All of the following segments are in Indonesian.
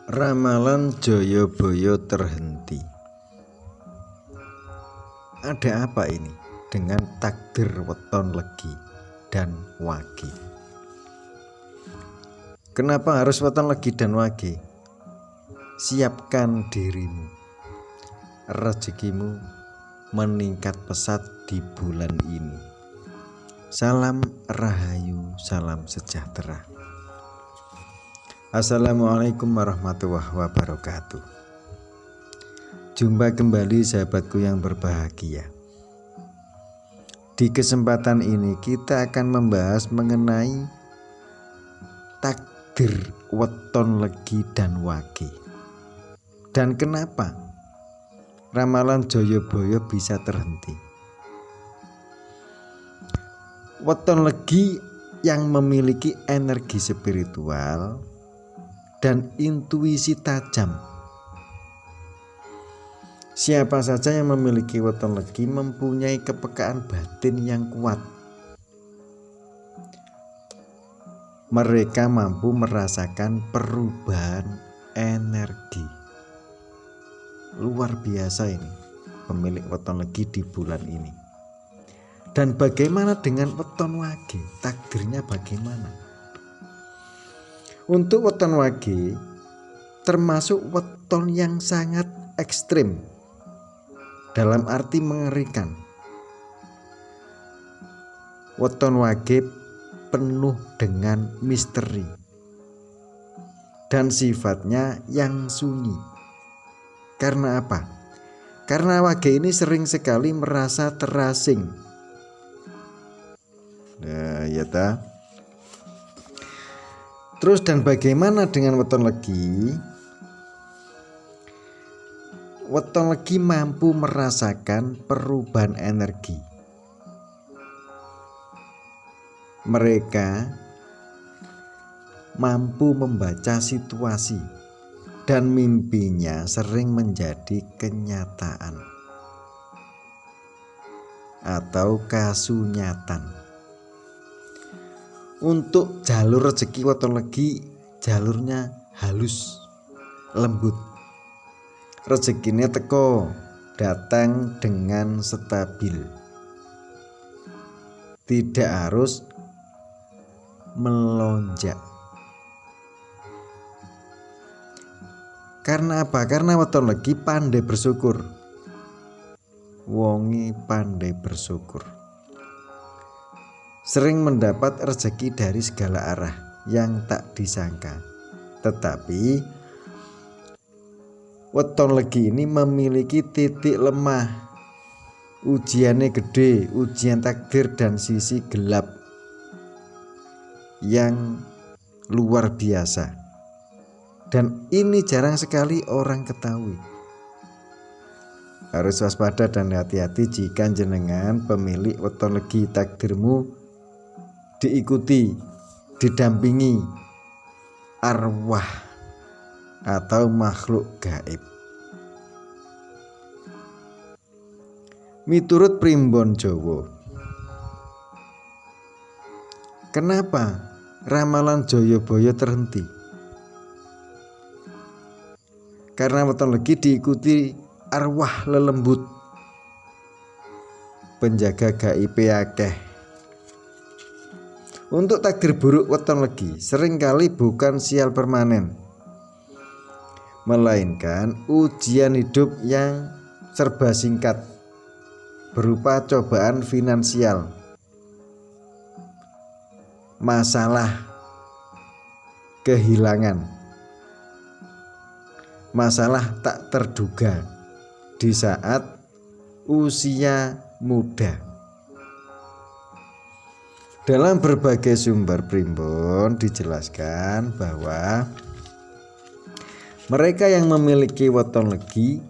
Ramalan Jayabaya terhenti. Ada apa ini dengan takdir weton legi dan wage? Kenapa harus weton legi dan wage? Siapkan dirimu, rezekimu meningkat pesat di bulan ini. Salam rahayu, salam sejahtera. Assalamualaikum warahmatullahi wabarakatuh. Jumpa kembali sahabatku yang berbahagia. Di kesempatan ini kita akan membahas mengenai takdir weton legi dan wage. Dan kenapa ramalan Jayabaya bisa terhenti? Weton legi yang memiliki energi spiritual dan intuisi tajam. Siapa saja yang memiliki weton legi mempunyai kepekaan batin yang kuat. Mereka mampu merasakan perubahan energi. Luar biasa ini pemilik weton legi di bulan ini. Dan bagaimana dengan weton wage? Takdirnya bagaimana? Untuk weton wage termasuk weton yang sangat ekstrim, dalam arti mengerikan. Weton wage penuh dengan misteri dan sifatnya yang sunyi. Karena apa? Karena wage ini sering sekali merasa terasing. Nah, ya ta. Terus dan bagaimana dengan weton legi? Weton legi mampu merasakan perubahan energi. Mereka mampu membaca situasi dan mimpinya sering menjadi kenyataan atau kasunyatan. Untuk jalur rezeki weton legi, jalurnya halus, lembut. Rezekinya teko, datang dengan stabil. Tidak harus melonjak. Karena apa? Karena weton legi pandai bersyukur. Wongi pandai bersyukur. Sering mendapat rezeki dari segala arah yang tak disangka. Tetapi weton legi ini memiliki titik lemah. Ujiannya gede, ujian takdir dan sisi gelap yang luar biasa. Dan ini jarang sekali orang ketahui. Harus waspada dan hati-hati jika jenengan pemilik weton legi, takdirmu diikuti, didampingi arwah atau makhluk gaib. Miturut primbon Jawa, kenapa ramalan Jayabaya terhenti? Karena weton legi diikuti arwah lelembut, penjaga gaib akeh. Untuk takdir buruk weton legi seringkali bukan sial permanen, melainkan ujian hidup yang serba singkat berupa cobaan finansial, masalah, kehilangan, masalah tak terduga di saat usia muda. Dalam berbagai sumber primbon dijelaskan bahwa mereka yang memiliki weton legi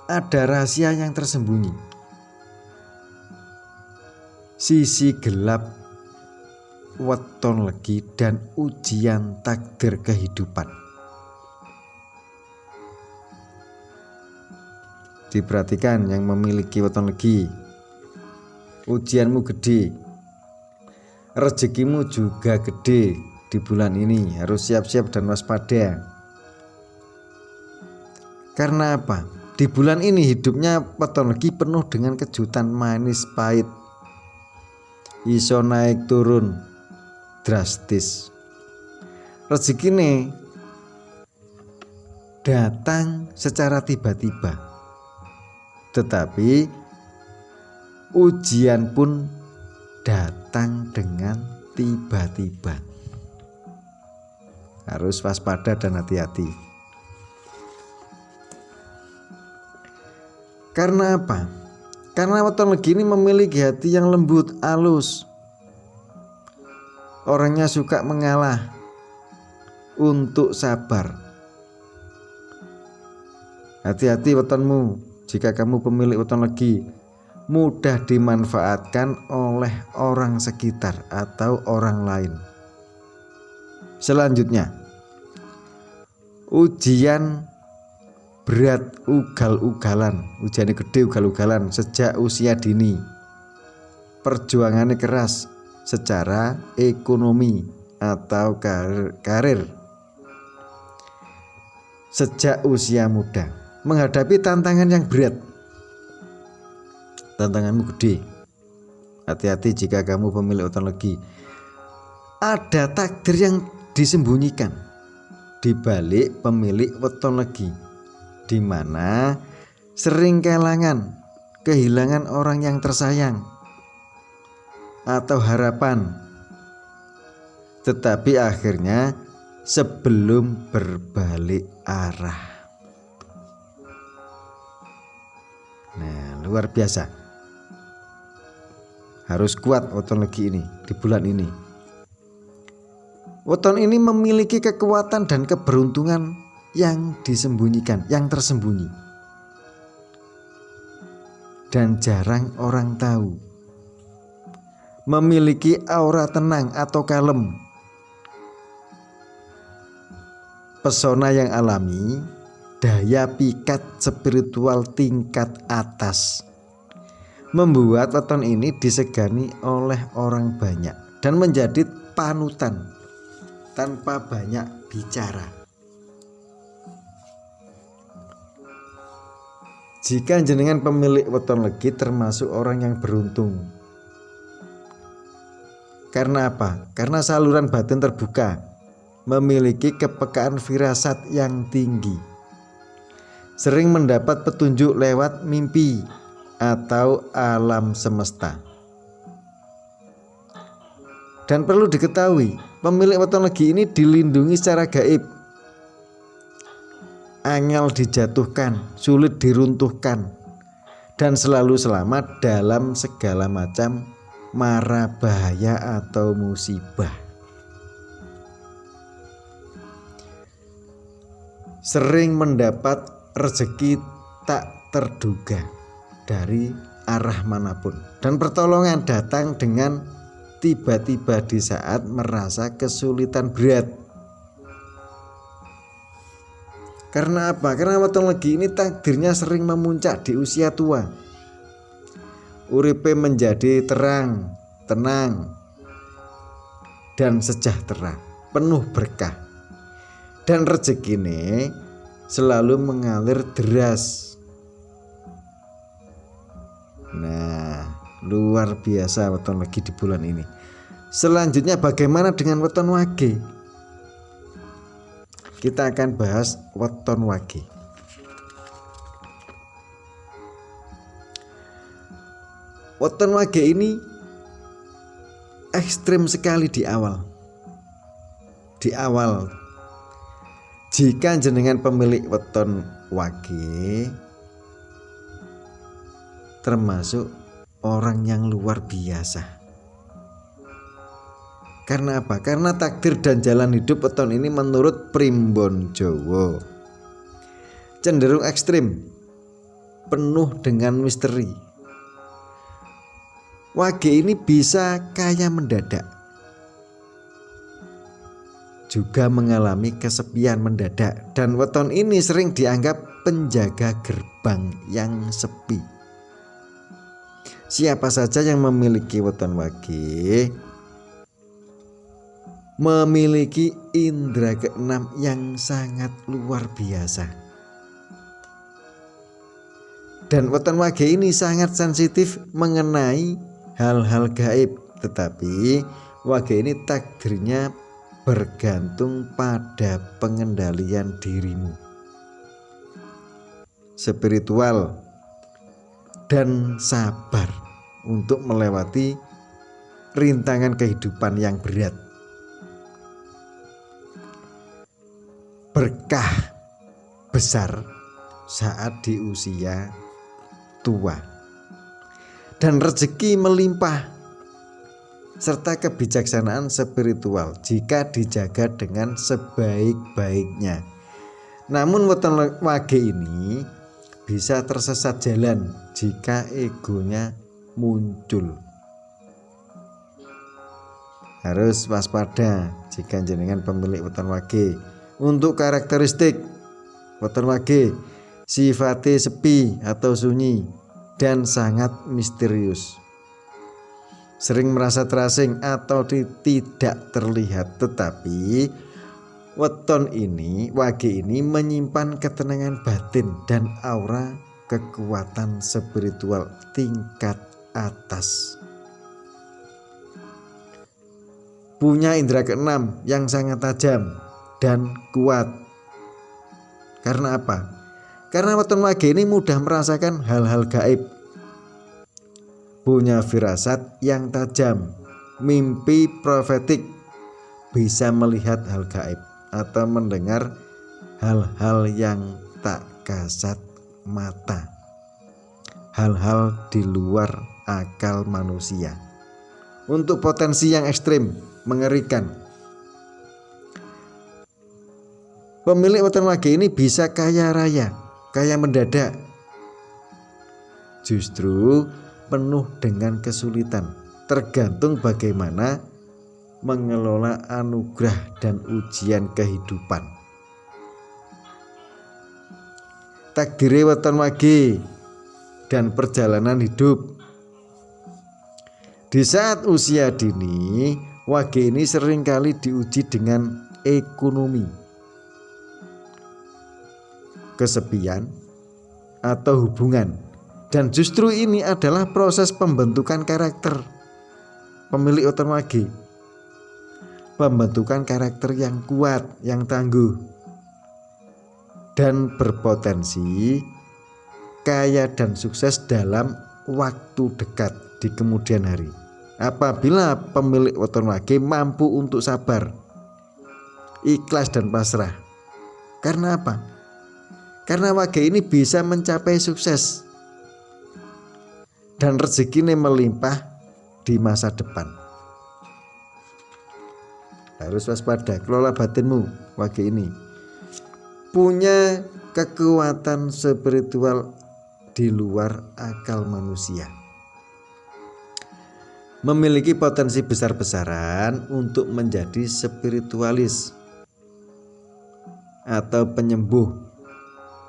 ada rahasia yang tersembunyi. Sisi gelap weton legi dan ujian takdir kehidupan. Diperhatikan yang memiliki weton legi, ujianmu gede, rezekimu juga gede di bulan ini. Harus siap-siap dan waspada. Karena apa? Di bulan ini hidupnya weton legi penuh dengan kejutan manis pahit, iso naik turun drastis. Rezeki nih datang secara tiba-tiba, tetapi ujian pun datang dengan tiba-tiba. Harus waspada dan hati-hati. Karena apa? Karena weton legi ini memiliki hati yang lembut, halus. Orangnya suka mengalah untuk sabar. Hati-hati wetonmu jika kamu pemilik weton legi, mudah dimanfaatkan oleh orang sekitar atau orang lain. Selanjutnya, ujian berat ugal-ugalan, ujian gede ugal-ugalan sejak usia dini. Perjuangannya keras secara ekonomi atau karir sejak usia muda, menghadapi tantangan yang berat. Tantanganmu gede. Hati-hati jika kamu pemilik weton legi. Ada takdir yang disembunyikan di balik pemilik weton legi, di mana sering kehilangan orang yang tersayang atau harapan, tetapi akhirnya sebelum berbalik arah. Nah, luar biasa. Harus kuat weton legi ini di bulan ini. Weton ini memiliki kekuatan dan keberuntungan yang disembunyikan, yang tersembunyi, dan jarang orang tahu. Memiliki aura tenang atau kalem, pesona yang alami, daya pikat spiritual tingkat atas, membuat weton ini disegani oleh orang banyak dan menjadi panutan tanpa banyak bicara. Jika jenengan pemilik weton legi termasuk orang yang beruntung. Karena apa? Karena saluran batin terbuka, memiliki kepekaan firasat yang tinggi, sering mendapat petunjuk lewat mimpi atau alam semesta. Dan perlu diketahui, pemilik weton legi ini dilindungi secara gaib. Angel dijatuhkan, sulit diruntuhkan, dan selalu selamat dalam segala macam mara bahaya atau musibah. Sering mendapat rezeki tak terduga dari arah manapun, dan pertolongan datang dengan tiba-tiba di saat merasa kesulitan berat. Karena apa? Karena weton legi ini takdirnya sering memuncak di usia tua. Uripe menjadi terang, tenang, dan sejahtera, penuh berkah, dan rezekine selalu mengalir deras. Nah, luar biasa weton legi di bulan ini. Selanjutnya bagaimana dengan weton wage? Kita akan bahas weton wage. Weton wage ini ekstrim sekali di awal. Jika jenengan pemilik weton wage termasuk orang yang luar biasa. Karena apa? Karena takdir dan jalan hidup weton ini menurut Primbon Jowo cenderung ekstrim, penuh dengan misteri. Wage ini bisa kaya mendadak, juga mengalami kesepian mendadak, dan weton ini sering dianggap penjaga gerbang yang sepi. Siapa saja yang memiliki weton wage memiliki indera keenam yang sangat luar biasa. Dan weton wage ini sangat sensitif mengenai hal-hal gaib, tetapi wage ini takdirnya bergantung pada pengendalian dirimu, spiritual dan sabar untuk melewati rintangan kehidupan yang berat. Berkah besar saat di usia tua dan rezeki melimpah serta kebijaksanaan spiritual jika dijaga dengan sebaik-baiknya. Namun weton wage ini bisa tersesat jalan jika egonya muncul. Harus waspada jika jenengan pemilik weton wage. Untuk karakteristik weton wage, sifatnya sepi atau sunyi dan sangat misterius. Sering merasa terasing atau tidak terlihat, tetapi weton ini, wage ini menyimpan ketenangan batin dan aura kekuatan spiritual tingkat atas. Punya indera keenam yang sangat tajam dan kuat. Karena apa? Karena weton wage ini mudah merasakan hal-hal gaib. Punya firasat yang tajam, mimpi profetik, bisa melihat hal gaib atau mendengar hal-hal yang tak kasat mata, hal-hal di luar akal manusia. Untuk potensi yang ekstrim, mengerikan. Pemilik weton wage ini bisa kaya raya, kaya mendadak. Justru penuh dengan kesulitan, tergantung bagaimana mengelola anugerah dan ujian kehidupan. Takdir weton wage dan perjalanan hidup. Di saat usia dini, wage ini seringkali diuji dengan ekonomi, kesepian, atau hubungan. Dan justru ini adalah proses pembentukan karakter pemilik weton wage. Pembentukan karakter yang kuat, yang tangguh, dan berpotensi kaya dan sukses dalam waktu dekat di kemudian hari. Apabila pemilik weton wage mampu untuk sabar, ikhlas dan pasrah. Karena apa? Karena wage ini bisa mencapai sukses dan rezekinya melimpah di masa depan. Harus waspada, kelola batinmu. Wage ini punya kekuatan spiritual di luar akal manusia, memiliki potensi besar-besaran untuk menjadi spiritualis atau penyembuh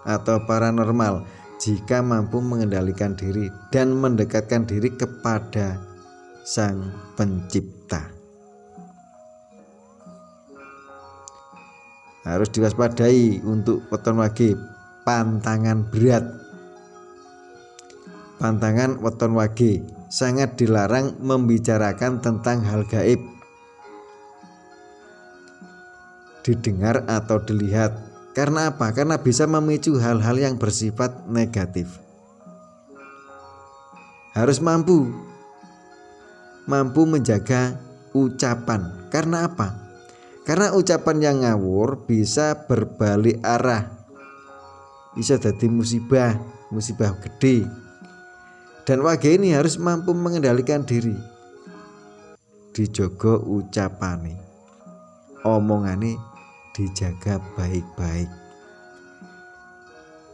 atau paranormal jika mampu mengendalikan diri dan mendekatkan diri kepada Sang Pencipta. Harus diwaspadai untuk weton wage, pantangan berat. Pantangan weton wage, sangat dilarang membicarakan tentang hal gaib, didengar atau dilihat. Karena apa? Karena bisa memicu hal-hal yang bersifat negatif. Harus mampu menjaga ucapan. Karena apa? Karena ucapan yang ngawur bisa berbalik arah, bisa jadi musibah gede. Dan wage ini harus mampu mengendalikan diri, dijogo ucapane, omongane dijaga baik-baik.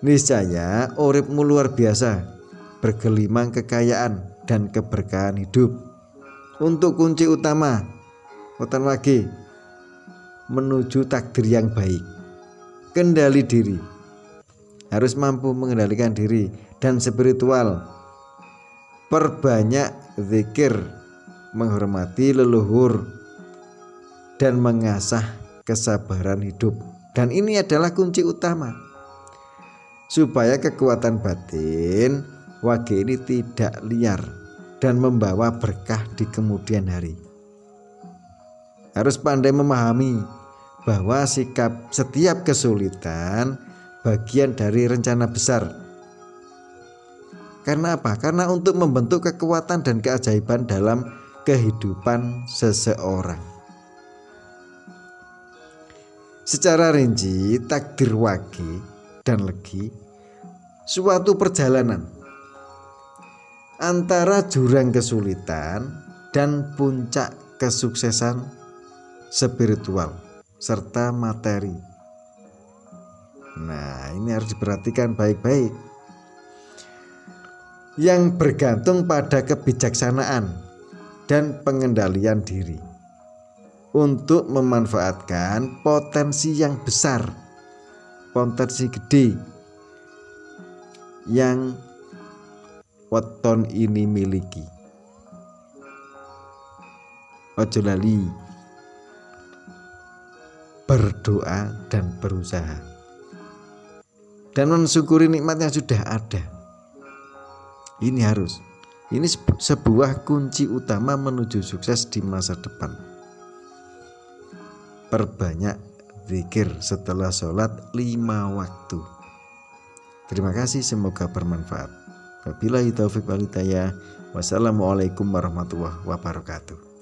Niscaya uripmu luar biasa, bergelimang kekayaan dan keberkahan hidup. Untuk kunci utama weton wage menuju takdir yang baik, kendali diri. Harus mampu mengendalikan diri dan spiritual. Perbanyak zikir, menghormati leluhur, dan mengasah kesabaran hidup. Dan ini adalah kunci utama. supaya kekuatan batin wage ini tidak liar dan membawa berkah di kemudian hari. Harus pandai memahami bahwa sikap setiap kesulitan bagian dari rencana besar. Karena apa? Karena untuk membentuk kekuatan dan keajaiban dalam kehidupan seseorang. Secara rinci, takdir wage dan legi suatu perjalanan antara jurang kesulitan dan puncak kesuksesan spiritual serta materi. Nah, ini harus diperhatikan baik-baik. Yang bergantung pada kebijaksanaan dan pengendalian diri untuk memanfaatkan potensi yang besar, potensi gede yang weton ini miliki. Ojo lali berdoa dan berusaha dan mensyukuri nikmat yang sudah ada. Ini harus. Ini sebuah kunci utama menuju sukses di masa depan. Perbanyak zikir setelah sholat 5 waktu. Terima kasih, semoga bermanfaat. Wabillahi taufiq wal hidayah. Wassalamualaikum warahmatullahi wabarakatuh.